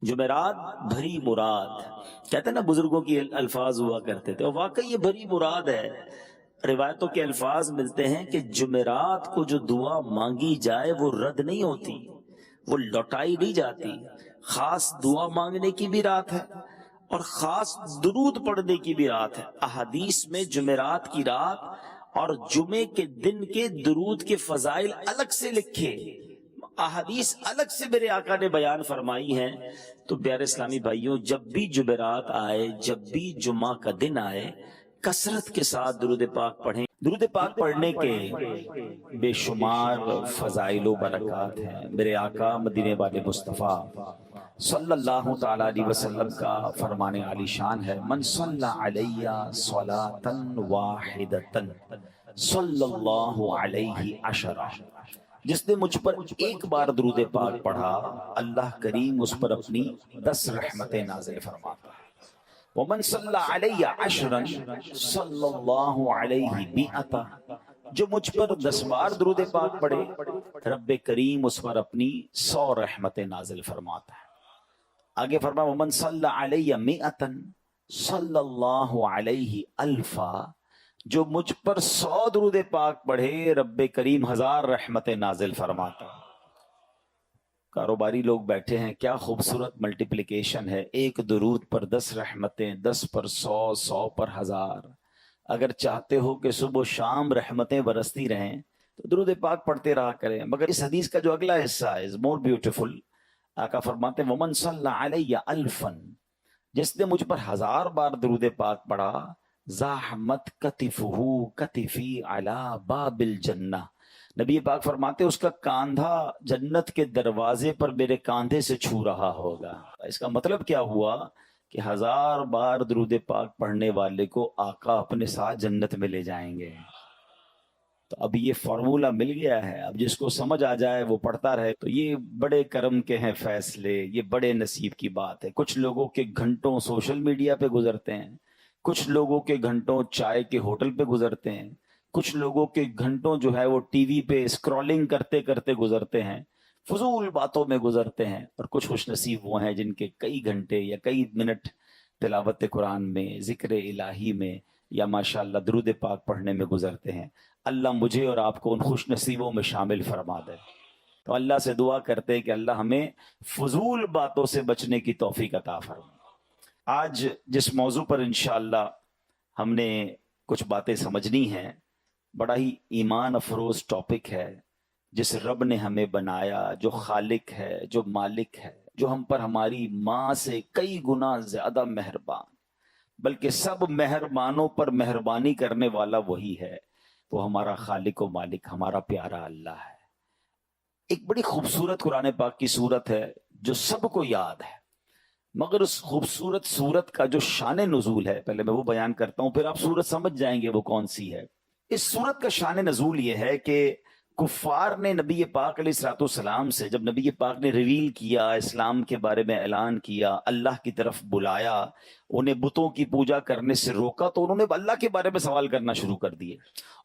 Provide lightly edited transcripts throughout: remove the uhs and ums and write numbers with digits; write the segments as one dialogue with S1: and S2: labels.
S1: جمعرات بھری مراد، کہتے ہیں نا بزرگوں کی الفاظ ہوا کرتے تھے، اور واقعی یہ بھری مراد ہے۔ روایتوں کے الفاظ ملتے ہیں کہ جمعرات کو جو دعا مانگی جائے وہ رد نہیں ہوتی، وہ لوٹائی نہیں جاتی۔ خاص دعا مانگنے کی بھی رات ہے اور خاص درود پڑھنے کی بھی رات ہے۔ احادیث میں جمعرات کی رات اور جمعے کے دن کے درود کے فضائل الگ سے لکھے، احادیث الگ سے میرے آقا نے بیان فرمائی ہیں۔ تو پیارے اسلامی بھائیوں، جب بھی جمعرات آئے، جب بھی جمعہ کا دن آئے، کثرت کے ساتھ درود پاک پڑھیں۔ درود پاک پڑھنے کے بے شمار فضائل و برکات ہیں۔ میرے آقا مدینے والے مصطفیٰ صلی اللہ تعالی علیہ وسلم کا فرمان عالی شان ہے، من صلی علیہ صلاۃ واحدۃ صلی اللہ علیہ عشرہ، جس نے مجھ پر ایک بار درود پاک پڑھا، اللہ کریم اس پر اپنی 10 رحمتیں نازل فرماتا ہے۔ ومن صلی علیہ عشرا صلی اللہ علیہ مئۃ، جو مجھ پر 10 بار درود پاک پڑھے، رب کریم اس پر اپنی 100 رحمتیں نازل فرماتا ہے۔ آگے فرمایا ومن صلی علیہ مئۃ صلی اللہ علیہ الفا، جو مجھ پر 100 درود پاک پڑھے، رب کریم 1000 رحمتیں نازل فرماتا۔ کاروباری لوگ بیٹھے ہیں، کیا خوبصورت ملٹیپلیکیشن ہے، ایک درود پر 10 رحمتیں، 10 پر 100، 100 پر 1000۔ اگر چاہتے ہو کہ صبح و شام رحمتیں برستی رہیں تو درود پاک پڑھتے رہا کریں۔ مگر اس حدیث کا جو اگلا حصہ ہے is more beautiful۔ آقا فرماتے ہیں ومن صلی علیہ الفا، جس نے مجھ پر 1000 بار درود پاک پڑھا، زاحمت کتفہ کتفی علی باب الجنہ، نبی پاک فرماتے اس کا کاندھا جنت کے دروازے پر میرے کاندھے سے چھو رہا ہوگا۔ اس کا مطلب کیا ہوا کہ 1000 بار درود پاک پڑھنے والے کو آقا اپنے ساتھ جنت میں لے جائیں گے۔ تو اب یہ فارمولہ مل گیا ہے، اب جس کو سمجھ آ جائے وہ پڑھتا رہے۔ تو یہ بڑے کرم کے ہیں فیصلے، یہ بڑے نصیب کی بات ہے۔ کچھ لوگوں کے گھنٹوں سوشل میڈیا پہ گزرتے ہیں، کچھ لوگوں کے گھنٹوں چائے کے ہوٹل پہ گزرتے ہیں، کچھ لوگوں کے گھنٹوں جو ہے وہ ٹی وی پہ اسکرولنگ کرتے کرتے گزرتے ہیں، فضول باتوں میں گزرتے ہیں، اور کچھ خوش نصیب وہ ہیں جن کے کئی گھنٹے یا کئی منٹ تلاوت قرآن میں، ذکر الہی میں، یا ماشاءاللہ درود پاک پڑھنے میں گزرتے ہیں۔ اللہ مجھے اور آپ کو ان خوش نصیبوں میں شامل فرما دے۔ تو اللہ سے دعا کرتے ہیں کہ اللہ ہمیں فضول باتوں سے بچنے کی توفیق عطا فرمائے۔ آج جس موضوع پر انشاءاللہ ہم نے کچھ باتیں سمجھنی ہیں، بڑا ہی ایمان افروز ٹاپک ہے۔ جس رب نے ہمیں بنایا، جو خالق ہے، جو مالک ہے، جو ہم پر ہماری ماں سے کئی گنا زیادہ مہربان، بلکہ سب مہربانوں پر مہربانی کرنے والا وہی ہے، وہ ہمارا خالق و مالک، ہمارا پیارا اللہ ہے۔ ایک بڑی خوبصورت قرآن پاک کی سورت ہے جو سب کو یاد ہے، مگر اس خوبصورت سورت کا جو شان نزول ہے، پہلے میں وہ بیان کرتا ہوں، پھر آپ سورت سمجھ جائیں گے وہ کون سی ہے۔ اس سورت کا شان نزول یہ ہے کہ کفار نے نبی پاک علیہ الصلوۃ والسلام سے، جب نبی پاک نے ریویل کیا، اسلام کے بارے میں اعلان کیا، اللہ کی طرف بلایا، انہیں بتوں کی پوجا کرنے سے روکا، تو انہوں نے اللہ کے بارے میں سوال کرنا شروع کر دیے،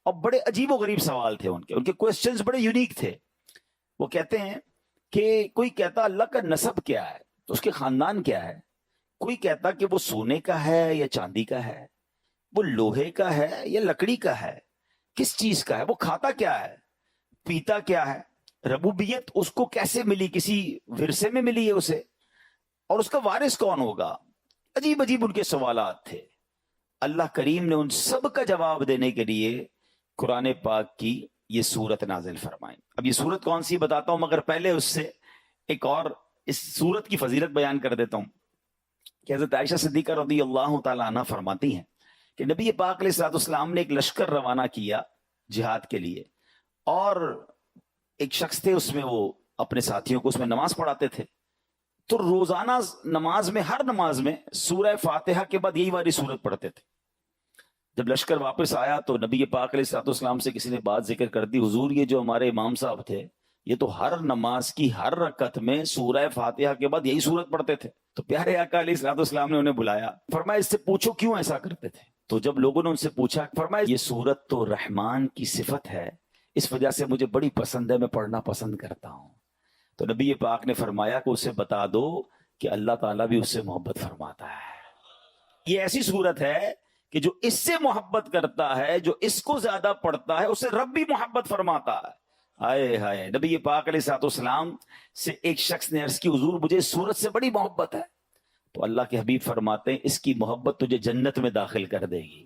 S1: اور بڑے عجیب و غریب سوال تھے ان کے کوسچنز بڑے یونیک تھے۔ وہ کہتے ہیں کہ کوئی کہتا اللہ کا نسب کیا ہے، تو اس کے خاندان کیا ہے؟ کوئی کہتا کہ وہ سونے کا ہے یا چاندی کا ہے، وہ لوہے کا ہے یا لکڑی کا ہے، کس چیز کا ہے، وہ کھاتا کیا ہے، پیتا کیا ہے، ربوبیت اس کو کیسے ملی، کسی ورثے میں ملی ہے اسے، اور اس کا وارث کون ہوگا؟ عجیب عجیب ان کے سوالات تھے۔ اللہ کریم نے ان سب کا جواب دینے کے لیے قرآن پاک کی یہ سورت نازل فرمائی۔ اب یہ سورت کون سی بتاتا ہوں، مگر پہلے اس سے ایک اور اس سورت کی فضیلت بیان کر دیتا ہوں کہ حضرت عائشہ صدیقہ رضی اللہ تعالیٰ عنہ فرماتی ہیں کہ نبی پاک علیہ الصلوۃ والسلام نے ایک لشکر روانہ کیا جہاد کے لیے، اور ایک شخص تھے اس میں، وہ اپنے ساتھیوں کو اس میں نماز پڑھاتے تھے، تو روزانہ نماز میں، ہر نماز میں سورہ فاتحہ کے بعد یہی والی سورت پڑھتے تھے۔ جب لشکر واپس آیا تو نبی پاک علیہ الصلوۃ والسلام سے کسی نے بات ذکر کر دی، حضور یہ جو ہمارے امام صاحب تھے یہ تو ہر نماز کی ہر رکعت میں سورہ فاتحہ کے بعد یہی سورت پڑھتے تھے۔ تو پیارے آقا علیہ الصلوۃ والسلام نے انہیں بلایا، فرمایا اس سے پوچھو کیوں ایسا کرتے تھے۔ تو جب لوگوں نے ان سے پوچھا، فرمایا یہ سورت تو رحمان کی صفت ہے، اس وجہ سے مجھے بڑی پسند ہے، میں پڑھنا پسند کرتا ہوں۔ تو نبی پاک نے فرمایا کہ اسے بتا دو کہ اللہ تعالیٰ بھی اس سے محبت فرماتا ہے. یہ ایسی صورت ہے کہ جو اس سے محبت کرتا ہے، جو اس کو زیادہ پڑھتا ہے، اسے رب بھی محبت فرماتا ہے. ہائے ہائے. نبی پاک علیہ الصلوۃ والسلام سے ایک شخص نے عرض کی حضور مجھے اس صورت سے بڑی محبت ہے. تو اللہ کے حبیب فرماتے ہیں اس کی محبت تجھے جنت میں داخل کر دے گی.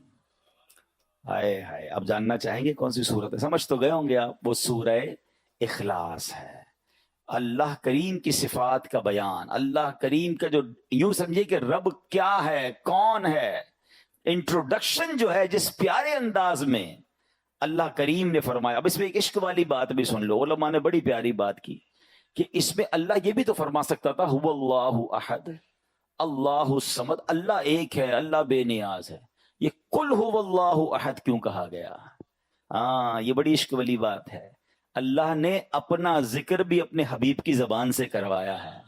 S1: ہائے ہائے. اب جاننا چاہیں گے کون سی صورت ہے؟ سمجھ تو گئے ہوں گے آپ. وہ سورہ اخلاص ہے. اللہ کریم کی صفات کا بیان، اللہ کریم کا جو یوں سمجھے کہ رب کیا ہے، کون ہے، انٹروڈکشن جو ہے جس پیارے انداز میں اللہ کریم نے فرمایا. اب اس میں ایک عشق والی بات بھی سن لو. علماء نے بڑی پیاری بات کی کہ اس میں اللہ یہ بھی تو فرما سکتا تھا هو اللہ احد اللہ الصمد، اللہ ایک ہے، اللہ بے نیاز ہے. یہ قل هو اللہ احد کیوں کہا گیا؟ ہاں یہ بڑی عشق والی بات ہے. اللہ نے اپنا ذکر بھی اپنے حبیب کی زبان سے کروایا ہے.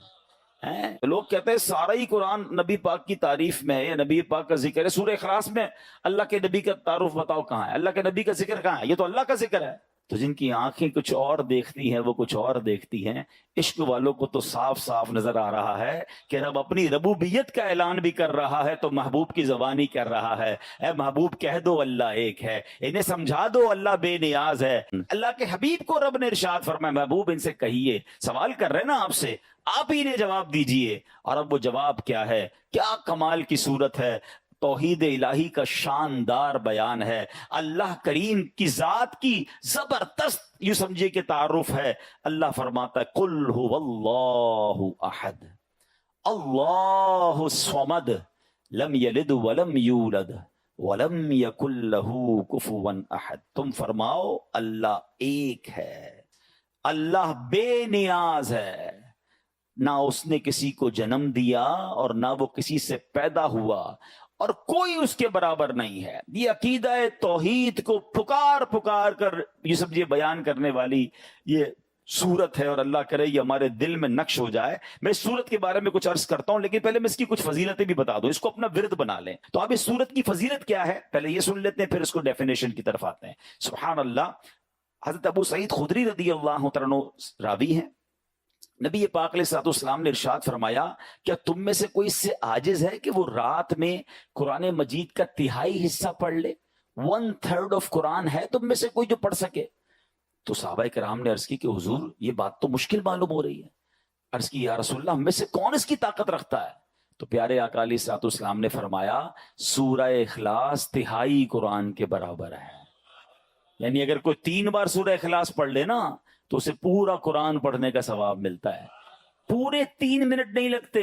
S1: لوگ کہتے ہیں سارا ہی قرآن نبی پاک کی تعریف میں ہے، نبی پاک کا ذکر ہے. سورہ اخلاص میں اللہ کے نبی کا تعارف بتاؤ کہاں ہے؟ اللہ کے نبی کا ذکر کہاں ہے؟ یہ تو اللہ کا ذکر ہے. تو جن کی آنکھیں کچھ اور دیکھتی ہیں وہ کچھ اور دیکھتی ہیں. عشق والوں کو تو صاف صاف نظر آ رہا ہے کہ رب اپنی ربوبیت کا اعلان بھی کر رہا ہے تو محبوب کی زبانی کر رہا ہے. اے محبوب کہہ دو اللہ ایک ہے، انہیں سمجھا دو اللہ بے نیاز ہے. اللہ کے حبیب کو رب نے ارشاد فرمایا محبوب ان سے کہیے، سوال کر رہے نا آپ سے، آپ ہی نے جواب دیجئے. اور اب وہ جواب کیا ہے؟ کیا کمال کی صورت ہے. توحید الہی کا شاندار بیان ہے. اللہ کریم کی ذات کی زبردست یوں سمجھے کہ تعارف ہے. اللہ فرماتا ہے قل هو اللہ احد اللہ الصمد لم یلد ولم یولد ولم یکن له کفوا احد. تم فرماؤ اللہ ایک ہے، اللہ بے نیاز ہے، نہ اس نے کسی کو جنم دیا اور نہ وہ کسی سے پیدا ہوا اور کوئی اس کے برابر نہیں ہے. یہ عقیدہ توحید کو پکار پکار کر یہ سمجھے بیان کرنے والی یہ سورت ہے. اور اللہ کرے یہ ہمارے دل میں نقش ہو جائے. میں اس سورت کے بارے میں کچھ عرض کرتا ہوں لیکن پہلے میں اس کی کچھ فضیلتیں بھی بتا دوں، اس کو اپنا ورد بنا لیں. تو اب اس سورت کی فضیلت کیا ہے پہلے یہ سن لیتے ہیں، پھر اس کو ڈیفینیشن کی طرف آتے ہیں. سبحان اللہ. حضرت ابو سعید خدری رضی اللہ تعالیٰ عنہ راوی ہیں. نبی پاک علیہ الصلوۃ والسلام نے ارشاد فرمایا کیا تم میں سے کوئی اس سے عاجز ہے کہ وہ رات میں قرآن مجید کا تہائی حصہ پڑھ لے؟ 1/3 آف قرآن ہے تم میں سے کوئی جو پڑھ سکے؟ تو صحابہ کرام نے عرض کی کہ حضور یہ بات تو مشکل معلوم ہو رہی ہے. عرض کی یا رسول اللہ ہم میں سے کون اس کی طاقت رکھتا ہے؟ تو پیارے آقا علیہ الصلوۃ والسلام نے فرمایا سورہ اخلاص تہائی قرآن کے برابر ہے. یعنی اگر کوئی 3 بار سورہ اخلاص پڑھ لے نا تو اسے پورا قرآن پڑھنے کا ثواب ملتا ہے. پورے 3 منٹ نہیں لگتے.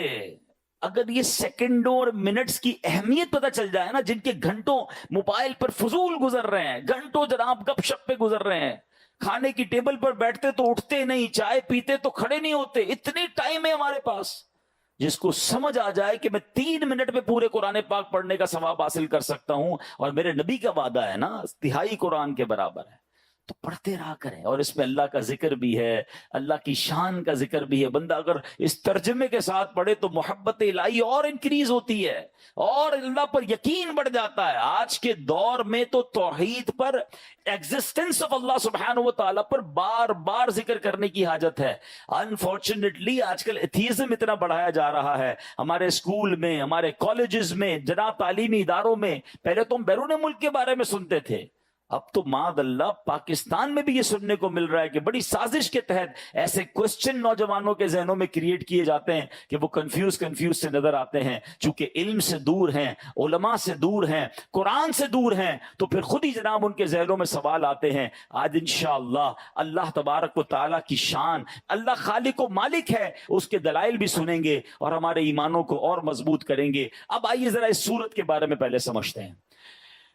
S1: اگر یہ سیکنڈوں اور منٹس کی اہمیت پتہ چل جائے نا، جن کے گھنٹوں موبائل پر فضول گزر رہے ہیں، گھنٹوں جناب گپ شپ پہ گزر رہے ہیں، کھانے کی ٹیبل پر بیٹھتے تو اٹھتے نہیں، چائے پیتے تو کھڑے نہیں ہوتے، اتنی ٹائم ہے ہمارے پاس. جس کو سمجھ آ جائے کہ میں 3 منٹ میں پورے قرآن پاک پڑھنے کا ثواب حاصل کر سکتا ہوں اور میرے نبی کا وعدہ ہے نا تہائی قرآن کے برابر ہے، تو پڑھتے رہا کریں. اور اس میں اللہ کا ذکر بھی ہے، اللہ کی شان کا ذکر بھی ہے. بندہ اگر اس ترجمے کے ساتھ پڑھے تو محبت الہی اور انکریز ہوتی ہے اور اللہ پر یقین بڑھ جاتا ہے. آج کے دور میں تو توحید پر، ایگزسٹنس آف اللہ سبحانہ و تعالیٰ پر بار بار ذکر کرنے کی حاجت ہے. انفارچونیٹلی آج کل ایتھیزم اتنا بڑھایا جا رہا ہے ہمارے اسکول میں، ہمارے کالجز میں، جناب تعلیمی اداروں میں. پہلے تو ہم بیرون ملک کے بارے میں سنتے تھے، اب تو معاذ اللہ پاکستان میں بھی یہ سننے کو مل رہا ہے کہ بڑی سازش کے تحت ایسے کوسچن نوجوانوں کے ذہنوں میں کریٹ کیے جاتے ہیں کہ وہ کنفیوز سے نظر آتے ہیں. چونکہ علم سے دور ہیں، علماء سے دور ہیں، قرآن سے دور ہیں، تو پھر خود ہی جناب ان کے ذہنوں میں سوال آتے ہیں. آج انشاءاللہ اللہ تبارک و تعالیٰ کی شان، اللہ خالق و مالک ہے، اس کے دلائل بھی سنیں گے اور ہمارے ایمانوں کو اور مضبوط کریں گے. اب آئیے ذرا اس سورت کے بارے میں پہلے سمجھتے ہیں.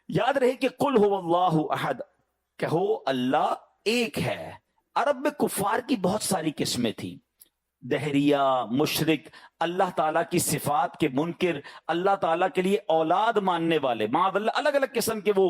S1: یاد رہے کہ قل هو اللہ احد، کہو اللہ ایک ہے. عرب میں کفار کی بہت ساری قسمیں تھیں، دہریہ، مشرک، اللہ تعالیٰ کی صفات کے منکر، اللہ تعالیٰ کے لیے اولاد ماننے والے، معاذ اللہ الگ الگ قسم کے وہ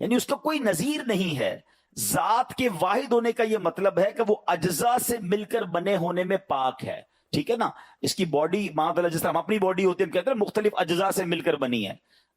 S1: یعنی اس کا کوئی نظیر نہیں ہے. ذات کے واحد ہونے کا یہ مطلب ہے کہ وہ اجزاء سے مل کر بنے ہونے میں پاک ہے. ٹھیک ہے نا. اس کی باڈی معاذ اللہ جس طرح ہم اپنی باڈی ہوتی ہے ہم کہتے ہیں مختلف اجزاء سے مل کر بنی ہے.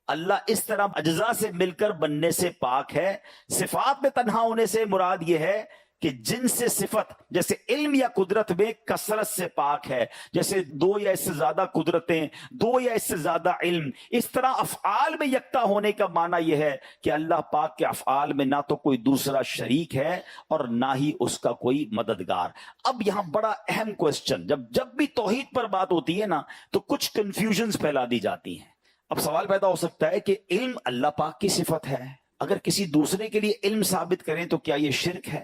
S1: اللہ اس طرح اجزاء سے مل کر بننے سے پاک ہے. صفات میں تنہا ہونے سے مراد یہ ہے کہ جن سے صفت جیسے علم یا قدرت میں کثرت سے پاک ہے, جیسے دو یا اس سے زیادہ قدرتیں, دو یا اس سے زیادہ علم, اس طرح افعال میں یکتا ہونے کا معنی یہ ہے کہ اللہ پاک کے افعال میں نہ تو کوئی دوسرا شریک ہے اور نہ ہی اس کا کوئی مددگار. اب یہاں بڑا اہم کوسچن, جب بھی توحید پر بات ہوتی ہے نا تو کچھ کنفیوژنز پھیلا دی جاتی ہیں. اب سوال پیدا ہو سکتا ہے کہ علم اللہ پاک کی صفت ہے, اگر کسی دوسرے کے لیے علم ثابت کریں تو کیا یہ شرک ہے؟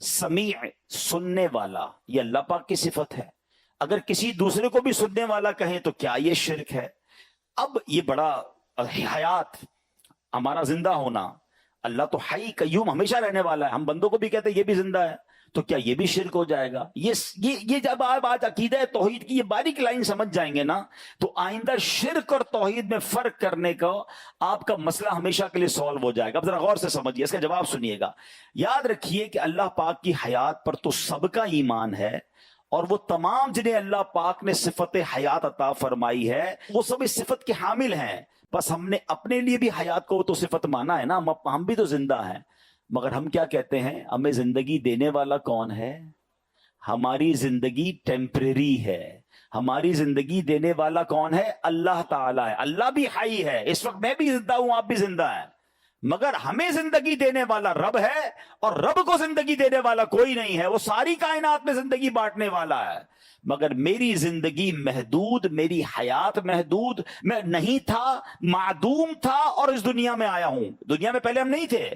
S1: سمیع سننے والا یہ اللہ پاک کی صفت ہے, اگر کسی دوسرے کو بھی سننے والا کہیں تو کیا یہ شرک ہے؟ اب یہ بڑا حیات, ہمارا زندہ ہونا, اللہ تو حی قیوم ہمیشہ رہنے والا ہے, ہم بندوں کو بھی کہتے ہیں یہ بھی زندہ ہے, تو کیا یہ بھی شرک ہو جائے گا؟ یہ جب آپ آج عقیدہ توحید کی یہ باریک لائن سمجھ جائیں گے نا تو آئندہ شرک اور توحید میں فرق کرنے کا آپ کا مسئلہ ہمیشہ کے لیے سالو ہو جائے گا. اب ذرا غور سے سمجھیے, اس کا جواب سنیے گا. یاد رکھیے کہ اللہ پاک کی حیات پر تو سب کا ایمان ہے, اور وہ تمام جنہیں اللہ پاک نے صفت حیات عطا فرمائی ہے وہ سب اس صفت کے حامل ہیں. بس ہم نے اپنے لیے بھی حیات کو تو صفت مانا ہے نا, ہم بھی تو زندہ ہیں. مگر ہم کیا کہتے ہیں, ہمیں زندگی دینے والا کون ہے؟ ہماری زندگی ٹیمپریری ہے. ہماری زندگی دینے والا کون ہے؟ اللہ تعالیٰ ہے. اللہ بھی حی ہے, اس وقت میں بھی زندہ ہوں, آپ بھی زندہ ہیں, مگر ہمیں زندگی دینے والا رب ہے, اور رب کو زندگی دینے والا کوئی نہیں ہے. وہ ساری کائنات میں زندگی بانٹنے والا ہے, مگر میری زندگی محدود, میری حیات محدود, میں نہیں تھا, معدوم تھا اور اس دنیا میں آیا ہوں. دنیا میں پہلے ہم نہیں تھے,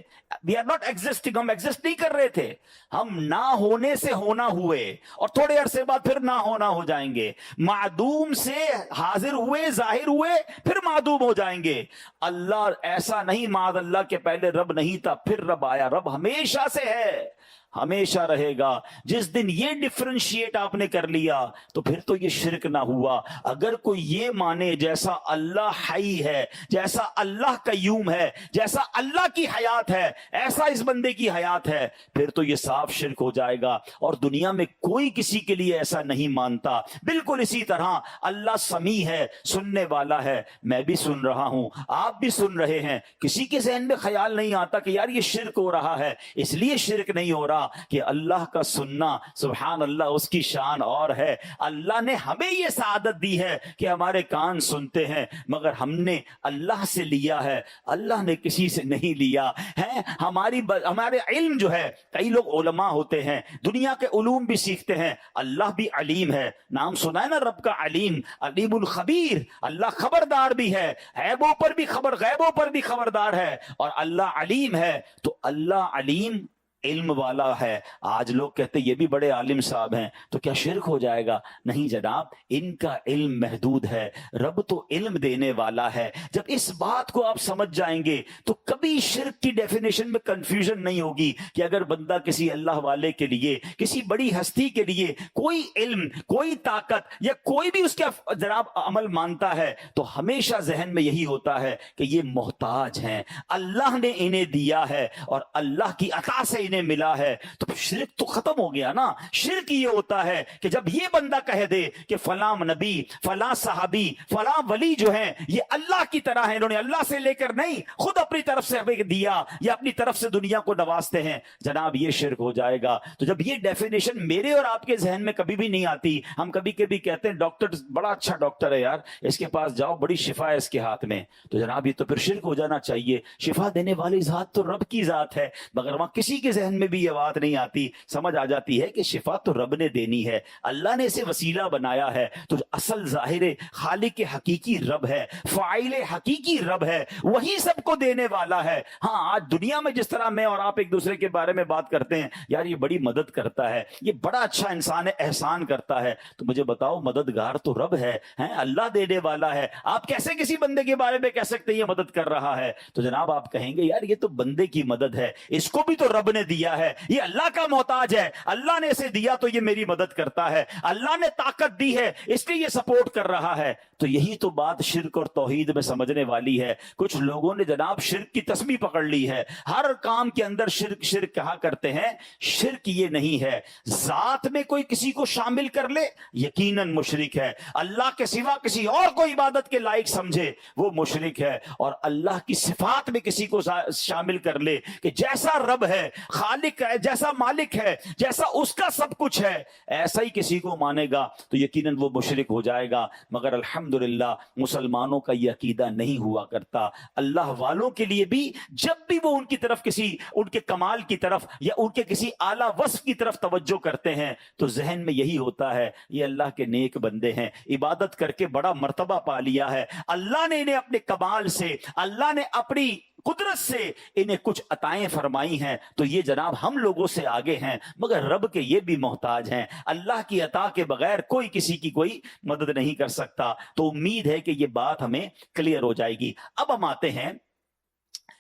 S1: we are not existing, ہم ایگزسٹ نہیں کر رہے تھے. ہم نہ ہونے سے ہونا ہوئے اور تھوڑے عرصے بعد پھر نہ ہونا ہو جائیں گے. معدوم سے حاضر ہوئے, ظاہر ہوئے, پھر معدوم ہو جائیں گے. اللہ ایسا نہیں معاذ اللہ کے پہلے رب نہیں تھا پھر رب آیا. رب ہمیشہ سے ہے, ہمیشہ رہے گا. جس دن یہ ڈفرینشیٹ آپ نے کر لیا تو پھر تو یہ شرک نہ ہوا. اگر کوئی یہ مانے جیسا اللہ حی ہے, جیسا اللہ قیوم ہے, جیسا اللہ کی حیات ہے ایسا اس بندے کی حیات ہے, پھر تو یہ صاف شرک ہو جائے گا. اور دنیا میں کوئی کسی کے لیے ایسا نہیں مانتا. بالکل اسی طرح اللہ سمیع ہے, سننے والا ہے, میں بھی سن رہا ہوں, آپ بھی سن رہے ہیں. کسی کے ذہن میں خیال نہیں آتا کہ یار یہ شرک ہو رہا ہے. اس لیے شرک نہیں ہو رہا کہ اللہ کا سننا, سبحان اللہ, اس کی شان اور ہے. اللہ نے ہمیں یہ سعادت دی ہے کہ ہمارے کان سنتے ہیں, مگر ہم نے اللہ سے لیا ہے, اللہ نے کسی سے نہیں لیا ہے. ہمارے علم جو ہے, کئی لوگ علماء ہوتے ہیں, دنیا کے علوم بھی سیکھتے ہیں. اللہ بھی علیم ہے, نام سنا ہے نا رب کا علیم, علیم الخبیر. اللہ خبردار بھی ہے, غیبوں پر بھی غیبوں پر بھی خبردار ہے, اور اللہ علیم ہے. تو اللہ علیم علم والا ہے. آج لوگ کہتے یہ بھی بڑے عالم صاحب ہیں, تو کیا شرک ہو جائے گا؟ نہیں جناب, ان کا علم محدود ہے, رب تو علم دینے والا ہے. جب اس بات کو آپ سمجھ جائیں گے تو کبھی شرک کی ڈیفینیشن میں کنفیوژن نہیں ہوگی کہ اگر بندہ کسی اللہ والے کے لیے, کسی بڑی ہستی کے لیے کوئی علم, کوئی طاقت یا کوئی بھی اس کا جناب عمل مانتا ہے تو ہمیشہ ذہن میں یہی ہوتا ہے کہ یہ محتاج ہیں, اللہ نے انہیں دیا ہے اور اللہ کی عطا سے انہیں ملا ہے. تو شرک تو ختم ہو گیا نا. شرک یہ ہوتا ہے کہ جب یہ بندہ کہہ دے کہ فلاں نبی, فلاں صحابی, فلاں ولی جو ہیں یہ اللہ کی طرح ہیں, انہوں نے اللہ سے لے کر نہیں خود اپنی طرف سے ہمیں دیا یا اپنی طرف سے دنیا کو نوازتے ہیں, جناب یہ شرک ہو جائے گا. تو جب یہ ڈیفینیشن میرے اور آپ کے ذہن میں کبھی بھی نہیں آتی, ہم کبھی کبھی کہتے ہیں ڈاکٹر بڑا اچھا ڈاکٹر ہے یار, اس کے پاس جاؤ, بڑی شفا ہے اس کے ہاتھ میں, تو جناب یہ تو پھر شرک ہو جانا چاہیے. شفا دینے والی ذات تو رب کی ذات ہے, مگر وہاں کسی کے ذہن میں بھی یہ بات نہیں آتی. سمجھ آ جاتی ہے کہ شفا تو رب نے دینی ہے, اللہ نے اسے وسیلہ بنایا ہے. تو اصل ظاہر خالق حقیقی رب ہے, فاعل حقیقی رب ہے, وہی سب کو دینے والا ہے. ہاں آج دنیا میں جس طرح میں اور آپ ایک دوسرے کے بارے میں بات کرتے ہیں, یار یہ بڑی مدد کرتا ہے, یہ بڑا اچھا انسان ہے, احسان کرتا ہے, تو مجھے بتاؤ مددگار تو رب ہے, اللہ دینے والا ہے. آپ کیسے کسی بندے کے بارے میں کہہ سکتے ہیں یہ مدد کر رہا ہے؟ تو جناب آپ کہیں گے یار یہ تو بندے کی مدد ہے, اس کو بھی تو رب نے دیا ہے, یہ اللہ کا محتاج ہے, اللہ نے اسے دیا تو یہ میری مدد کرتا ہے, اللہ نے طاقت دی ہے اس لیے یہ سپورٹ کر رہا ہے. تو یہی تو بات شرک اور توحید میں سمجھنے والی ہے. کچھ لوگوں نے جناب شرک کی تسبیح پکڑ لی ہے, ہر کام کے اندر شرک شرک کہا کرتے ہیں. شرک یہ نہیں ہے, ذات میں کوئی کسی کو شامل کر لے یقیناً مشرک ہے, اللہ کے سوا کسی اور کو عبادت کے لائق سمجھے وہ مشرک ہے, اور اللہ کی صفات میں کسی کو شامل کر لے کہ جیسا رب ہے, خالق ہے, جیسا مالک ہے, جیسا اس کا سب کچھ ہے, ایسا ہی کسی کو مانے گا تو یقیناً وہ مشرک ہو جائے گا. مگر الحمدللہ مسلمانوں کا یہ عقیدہ نہیں ہوا کرتا. اللہ والوں کے لیے بھی جب بھی وہ ان کی طرف کسی ان کے کمال کی طرف یا ان کے کسی اعلیٰ وصف کی طرف توجہ کرتے ہیں تو ذہن میں یہی ہوتا ہے یہ اللہ کے نیک بندے ہیں, عبادت کر کے بڑا مرتبہ پا لیا ہے, اللہ نے انہیں اپنے کمال سے, اللہ نے اپنی قدرت سے انہیں کچھ عطائیں فرمائی ہیں تو یہ جناب ہم لوگوں سے آگے ہیں, مگر رب کے یہ بھی محتاج ہیں. اللہ کی عطا کے بغیر کوئی کسی کی کوئی مدد نہیں کر سکتا. تو امید ہے کہ یہ بات ہمیں کلیئر ہو جائے گی. اب ہم آتے ہیں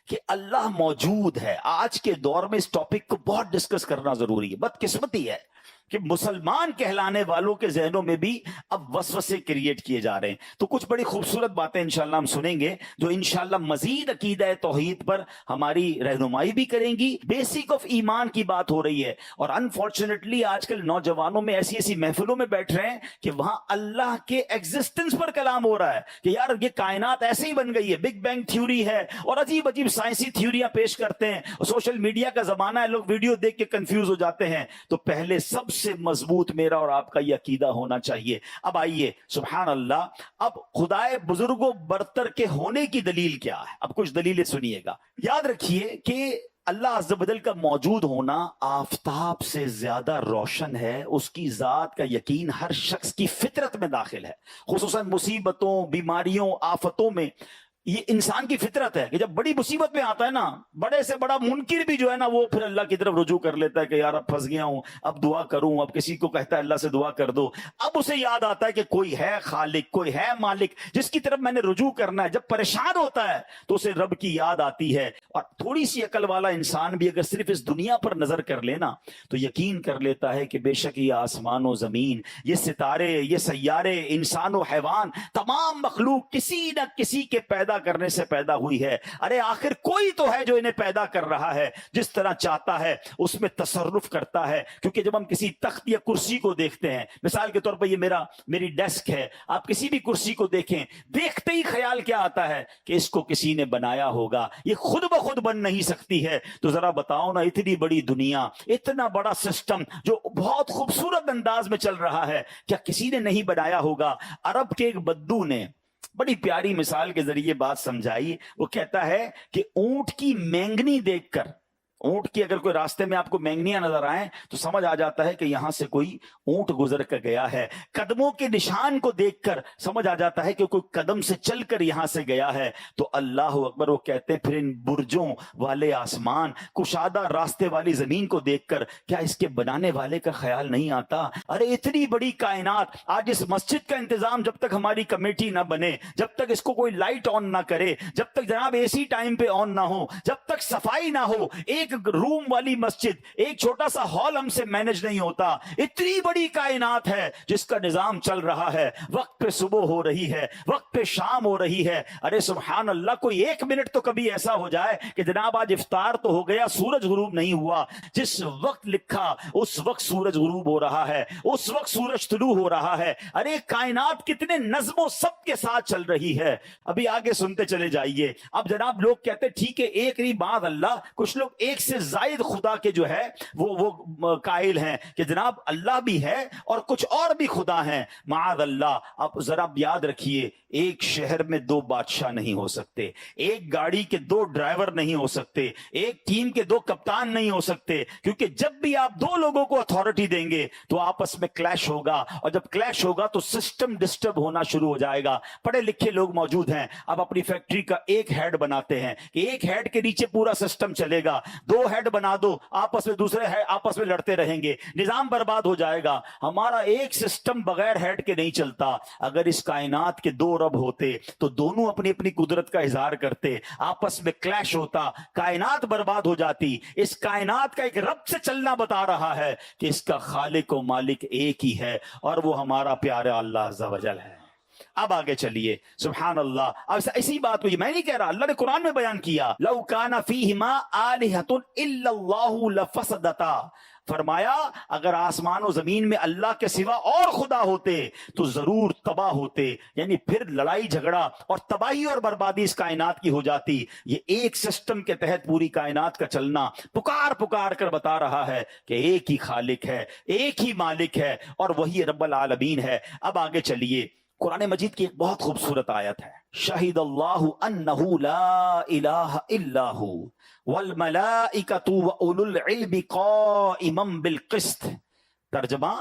S1: کہ اللہ موجود ہے. آج کے دور میں اس ٹاپک کو بہت ڈسکس کرنا ضروری ہے. بدقسمتی ہے کہ مسلمان کہلانے والوں کے ذہنوں میں بھی اب وسوسے کریٹ کیے جا رہے ہیں. تو کچھ بڑی خوبصورت باتیں انشاءاللہ ہم سنیں گے جو انشاءاللہ مزید عقیدہ توحید پر ہماری رہنمائی بھی کریں گی. بیسک آف ایمان کی بات ہو رہی ہے, اور انفارچونیٹلی آج کل نوجوانوں میں ایسی ایسی محفلوں میں بیٹھ رہے ہیں کہ وہاں اللہ کے ایگزسٹنس پر کلام ہو رہا ہے کہ یار یہ کائنات ایسے ہی بن گئی ہے, بگ بینگ تھیوری ہے, اور عجیب عجیب سائنسی تھیوریاں پیش کرتے ہیں. سوشل میڈیا کا زمانہ ہے, لوگ ویڈیو دیکھ کے کنفیوز ہو جاتے ہیں. تو پہلے سب سے مضبوط میرا اور آپ کا یہ عقیدہ ہونا چاہیے. اب آئیے سبحان اللہ, اب خدائے بزرگوں برتر کے ہونے کی دلیل کیا ہے؟ اب کچھ دلیلیں سنیے گا. یاد رکھیے کہ اللہ عز و جل کا موجود ہونا آفتاب سے زیادہ روشن ہے. اس کی ذات کا یقین ہر شخص کی فطرت میں داخل ہے, خصوصاً مصیبتوں, بیماریوں, آفتوں میں. یہ انسان کی فطرت ہے کہ جب بڑی مصیبت میں آتا ہے نا, بڑے سے بڑا منکر بھی جو ہے نا وہ پھر اللہ کی طرف رجوع کر لیتا ہے کہ یار اب پھنس گیا ہوں, اب دعا کروں. اب کسی کو کہتا ہے اللہ سے دعا کر دو, اب اسے یاد آتا ہے کہ کوئی ہے خالق, کوئی ہے مالک جس کی طرف میں نے رجوع کرنا ہے. جب پریشان ہوتا ہے تو اسے رب کی یاد آتی ہے. اور تھوڑی سی عقل والا انسان بھی اگر صرف اس دنیا پر نظر کر لینا تو یقین کر لیتا ہے کہ بے شک یہ آسمان و زمین, یہ ستارے, یہ سیارے, انسان و حیوان, تمام مخلوق کسی نہ کسی کے پیدا کرنے سے پیدا ہوئی ہے. ارے آخر کوئی تو ہے جو انہیں پیدا کر رہا ہے, جس طرح چاہتا ہے اس میں تصرف کرتا ہے. کیونکہ جب ہم کسی تخت یا کرسی کو دیکھتے ہیں, مثال کے طور پر یہ میری ڈیسک ہے, آپ کسی بھی کرسی کو دیکھیں, دیکھتے ہی خیال کیا آتا ہے کہ اس کو کسی نے بنایا ہوگا, یہ خود بخود بن نہیں سکتی ہے. تو ذرا بتاؤ نا, اتنی بڑی دنیا, اتنا بڑا سسٹم جو بہت خوبصورت انداز میں چل رہا ہے, کیا کسی نے نہیں بنایا ہوگا؟ عرب کے ایک بدو نے بڑی پیاری مثال کے ذریعے بات سمجھائی. وہ کہتا ہے کہ اونٹ کی مینگنی دیکھ کر, اونٹ کی اگر کوئی راستے میں آپ کو مینگنیاں نظر آئیں تو سمجھ آ جاتا ہے کہ یہاں سے کوئی اونٹ گزر کر گیا ہے. قدموں کے نشان کو دیکھ کر سمجھ آ جاتا ہے کہ کوئی قدم سے چل کر یہاں سے گیا ہے. تو اللہ اکبر, وہ کہتے ہیں پھر ان برجوں والے آسمان, کشادہ راستے والی زمین کو دیکھ کر کیا اس کے بنانے والے کا خیال نہیں آتا؟ ارے اتنی بڑی کائنات, آج اس مسجد کا انتظام جب تک ہماری کمیٹی نہ بنے, جب تک اس کو کوئی لائٹ آن نہ کرے, جب تک جناب اے سی ٹائم پہ آن نہ ہو, جب تک صفائی نہ ہو, ایک روم والی مسجد, ایک چھوٹا سا ہال ہم سے مینج نہیں ہوتا. اتنی بڑی کائنات ہے جس کا نظام چل رہا ہے, وقت پہ صبح ہو رہی ہے, وقت پہ شام ہو رہی ہے. ارے سبحان اللہ, کوئی ایک منٹ تو کبھی ایسا ہو جائے کہ جناب آج افطار تو ہو گیا, سورج غروب نہیں ہوا. جس وقت لکھا اس وقت سورج غروب ہو رہا ہے, اس وقت سورج طلوع ہو رہا ہے. ارے کائنات کتنے نظم و ضبط کے ساتھ چل رہی ہے. ابھی آگے سنتے چلے جائیے. اب جناب لوگ کہتے ٹھیک ہے ایک نہیں بعد اللہ, کچھ لوگ ایک سے زائد خدا کے جو ہے وہ قائل ہیں کہ جناب اللہ بھی ہے اور کچھ اور بھی خدا ہیں. معاذ اللہ. اب ذرا یاد رکھیے, ایک شہر میں دو بادشاہ نہیں ہو سکتے, ایک گاڑی کے دو ڈرائیور نہیں ہو سکتے, ایک ٹیم کے دو کپتان نہیں ہو سکتے, کیونکہ جب بھی آپ دو لوگوں کو اتھارٹی دیں گے تو آپس میں کلیش ہوگا, اور جب کلیش ہوگا تو سسٹم ڈسٹرب ہونا شروع ہو جائے گا. پڑھے لکھے لوگ موجود ہیں, اب اپنی فیکٹری کا ایک ہیڈ بناتے ہیں کہ ایک ہیڈ کے نیچے پورا سسٹم چلے گا. دو ہیڈ بنا دو، آپس میں دوسرے آپس میں لڑتے رہیں گے، نظام برباد ہو جائے گا۔ ہمارا ایک سسٹم بغیر ہیڈ کے نہیں چلتا۔ اگر اس کائنات کے دو رب ہوتے تو دونوں اپنی اپنی قدرت کا اظہار کرتے، آپس میں کلیش ہوتا، کائنات برباد ہو جاتی۔ اس کائنات کا ایک رب سے چلنا بتا رہا ہے کہ اس کا خالق و مالک ایک ہی ہے، اور وہ ہمارا پیارا اللہ عز و جل ہے۔ اب آگے چلیے، سبحان اللہ۔ اب اسی بات کو میں نہیں کہہ رہا، اللہ نے قرآن میں بیان کیا، لو کان فیہما آلہۃ الا اللہ لفسدتا، فرمایا اگر آسمان و زمین میں اللہ کے سوا اور خدا ہوتے تو ضرور تباہ ہوتے، یعنی پھر لڑائی جھگڑا اور تباہی اور بربادی اس کائنات کی ہو جاتی۔ یہ ایک سسٹم کے تحت پوری کائنات کا چلنا پکار پکار کر بتا رہا ہے کہ ایک ہی خالق ہے، ایک ہی مالک ہے، اور وہی رب العالمین ہے۔ اب آگے چلیے، قرآن مجید کی ایک بہت خوبصورت آیت ہے، شہید اللہ انہ لا الہ الا ہو والملائکۃ واولو العلم قائما بالقسط۔ ترجمہ،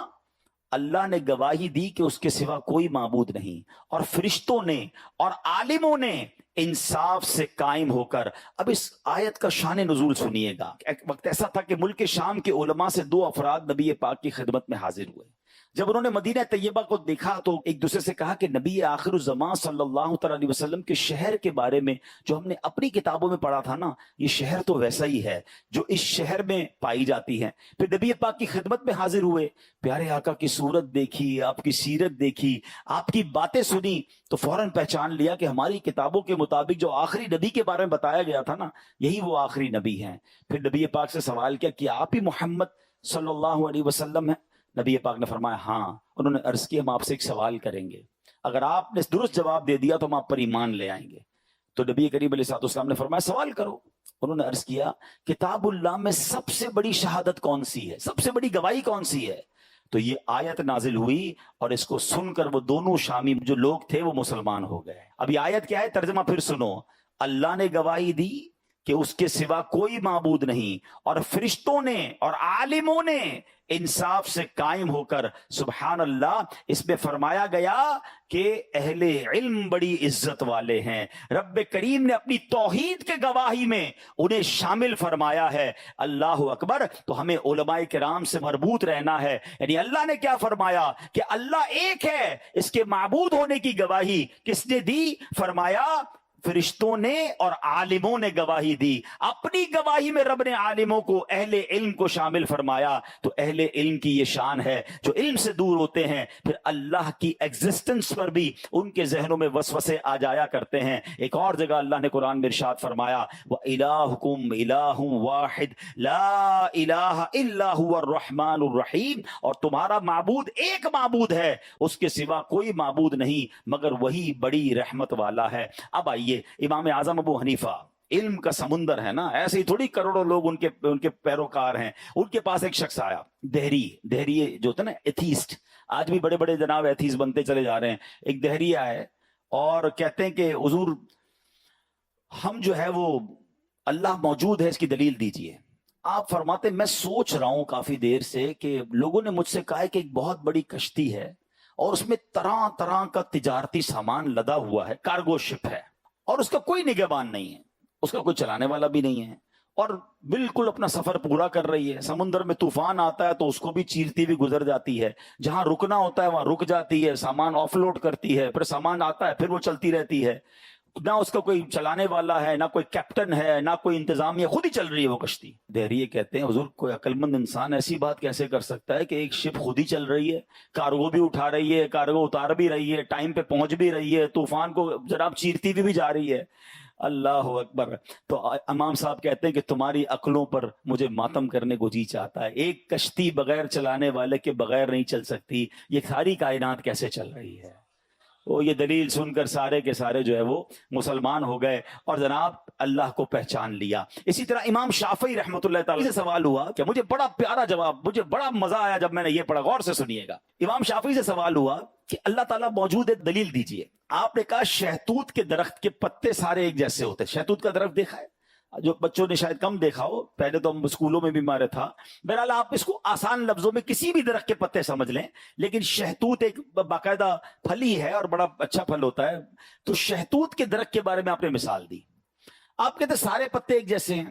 S1: اللہ نے گواہی دی کہ اس کے سوا کوئی معبود نہیں، اور فرشتوں نے اور عالموں نے انصاف سے قائم ہو کر۔ اب اس آیت کا شان نزول سنیے گا۔ ایک وقت ایسا تھا کہ ملک شام کے علماء سے دو افراد نبی پاک کی خدمت میں حاضر ہوئے۔ جب انہوں نے مدینہ طیبہ کو دیکھا تو ایک دوسرے سے کہا کہ نبی آخر الزمان صلی اللہ تعالی علیہ وسلم کے شہر کے بارے میں جو ہم نے اپنی کتابوں میں پڑھا تھا نا، یہ شہر تو ویسا ہی ہے جو اس شہر میں پائی جاتی ہے۔ پھر نبی پاک کی خدمت میں حاضر ہوئے، پیارے آقا کی صورت دیکھی، آپ کی سیرت دیکھی، آپ کی باتیں سنی، تو فوراً پہچان لیا کہ ہماری کتابوں کے مطابق جو آخری نبی کے بارے میں بتایا گیا تھا نا، یہی وہ آخری نبی ہیں۔ پھر نبی پاک سے سوال کیا کہ آپ ہی محمد صلی اللہ علیہ وسلم ہیں؟ نبی پاک نے فرمایا ہاں۔ انہوں نے عرض کیا ہم آپ سے ایک سوال کریں گے، اگر آپ نے درست جواب دے دیا تو ہم آپ پر ایمان لے آئیں گے۔ تو نبی کریم علیہ الصلوۃ والسلام نے فرمایا سوال کرو۔ انہوں نے عرض کیا کتاب اللہ میں سب سے بڑی شہادت کون سی ہے، سب سے بڑی گواہی کون سی ہے؟ تو یہ آیت نازل ہوئی، اور اس کو سن کر وہ دونوں شامی جو لوگ تھے وہ مسلمان ہو گئے۔ اب یہ آیت کیا ہے، ترجمہ پھر سنو۔ اللہ نے گواہی دی کہ اس کے سوا کوئی معبود نہیں، اور فرشتوں نے اور عالموں نے انصاف سے قائم ہو کر، سبحان اللہ، اس میں فرمایا گیا کہ اہل علم بڑی عزت والے ہیں۔ رب کریم نے اپنی توحید کے گواہی میں انہیں شامل فرمایا ہے۔ اللہ اکبر۔ تو ہمیں علماء کرام سے مربوط رہنا ہے۔ یعنی اللہ نے کیا فرمایا کہ اللہ ایک ہے، اس کے معبود ہونے کی گواہی کس نے دی؟ فرمایا فرشتوں نے اور عالموں نے گواہی دی۔ اپنی گواہی میں رب نے عالموں کو، اہل علم کو شامل فرمایا۔ تو اہل علم کی یہ شان ہے، جو علم سے دور ہوتے ہیں پھر اللہ کی ایگزسٹنس پر بھی ان کے ذہنوں میں وسوسے آ جایا کرتے ہیں۔ ایک اور جگہ اللہ نے قرآن میں ارشاد فرمایا وَإِلَٰهُكُمْ إِلَٰهٌ وَاحِدٌ لَا إِلَٰهَ إِلَّا هُوَ الرَّحْمَٰنُ الرَّحِيمُ، اور تمہارا معبود ایک معبود ہے، اس کے سوا کوئی معبود نہیں مگر وہی بڑی رحمت والا ہے۔ اب آئیے، امام اعظم ابو حنیفہ، علم کا سمندر ہے نا، ایسے ہی تھوڑی کروڑوں لوگ ان کے پیروکار ہیں۔ ان کے پاس ایک شخص آیا، دہری جو تھا نا، ایتھیسٹ، آج بھی بڑے بڑے جناب ایتھیسٹ بنتے چلے جا رہے ہیں۔ ایک دہری آئے اور کہتے ہیں کہ حضور ہم جو ہے وہ اللہ موجود ہے اس کی دلیل دیجئے۔ آپ فرماتے میں سوچ رہا ہوں کافی دیر سے کہ لوگوں نے مجھ سے کہا ہے کہ ایک بہت بڑی کشتی ہے اور اس میں طرح طرح کا تجارتی سامان لدا ہوا ہے، کارگو شپ ہے، اور اس کا کوئی نگہبان نہیں ہے، اس کا کوئی چلانے والا بھی نہیں ہے، اور بالکل اپنا سفر پورا کر رہی ہے۔ سمندر میں طوفان آتا ہے تو اس کو بھی چیرتی بھی گزر جاتی ہے، جہاں رکنا ہوتا ہے وہاں رک جاتی ہے، سامان آف لوڈ کرتی ہے، پھر سامان آتا ہے پھر وہ چلتی رہتی ہے۔ نہ اس کا کوئی چلانے والا ہے، نہ کوئی کیپٹن ہے، نہ کوئی انتظامیہ، خود ہی چل رہی ہے وہ کشتی۔ دہریے کہتے ہیں حضور کوئی عقل مند انسان ایسی بات کیسے کر سکتا ہے کہ ایک شپ خود ہی چل رہی ہے، کارگو بھی اٹھا رہی ہے، کارگو اتار بھی رہی ہے، ٹائم پہ پہنچ بھی رہی ہے، طوفان کو جناب چیرتی بھی جا رہی ہے۔ اللہ اکبر۔ تو امام صاحب کہتے ہیں کہ تمہاری عقلوں پر مجھے ماتم کرنے کو جی چاہتا ہے۔ ایک کشتی بغیر چلانے والے کے بغیر نہیں چل سکتی، یہ ساری کائنات کیسے چل رہی ہے؟ وہ یہ دلیل سن کر سارے کے سارے جو ہے وہ مسلمان ہو گئے اور جناب اللہ کو پہچان لیا۔ اسی طرح امام شافعی رحمۃ اللہ تعالی سے سوال ہوا کہ مجھے بڑا پیارا جواب، مجھے بڑا مزہ آیا جب میں نے یہ پڑھا، غور سے سنیے گا۔ امام شافعی سے سوال ہوا کہ اللہ تعالیٰ موجود ہے، دلیل دیجئے۔ آپ نے کہا شہتوت کے درخت کے پتے سارے ایک جیسے ہوتے ہیں۔ شہتوت کا درخت دیکھا ہے؟ جو بچوں نے شاید کم دیکھا ہو، پہلے تو ہم اسکولوں میں بھی مارے تھا۔ بہرحال آپ اس کو آسان لفظوں میں کسی بھی درخت کے پتے سمجھ لیں، لیکن شہتوت ایک باقاعدہ پھل ہی ہے اور بڑا اچھا پھل ہوتا ہے۔ تو شہتوت کے درخت کے بارے میں آپ نے مثال دی۔ آپ کہتے سارے پتے ایک جیسے ہیں،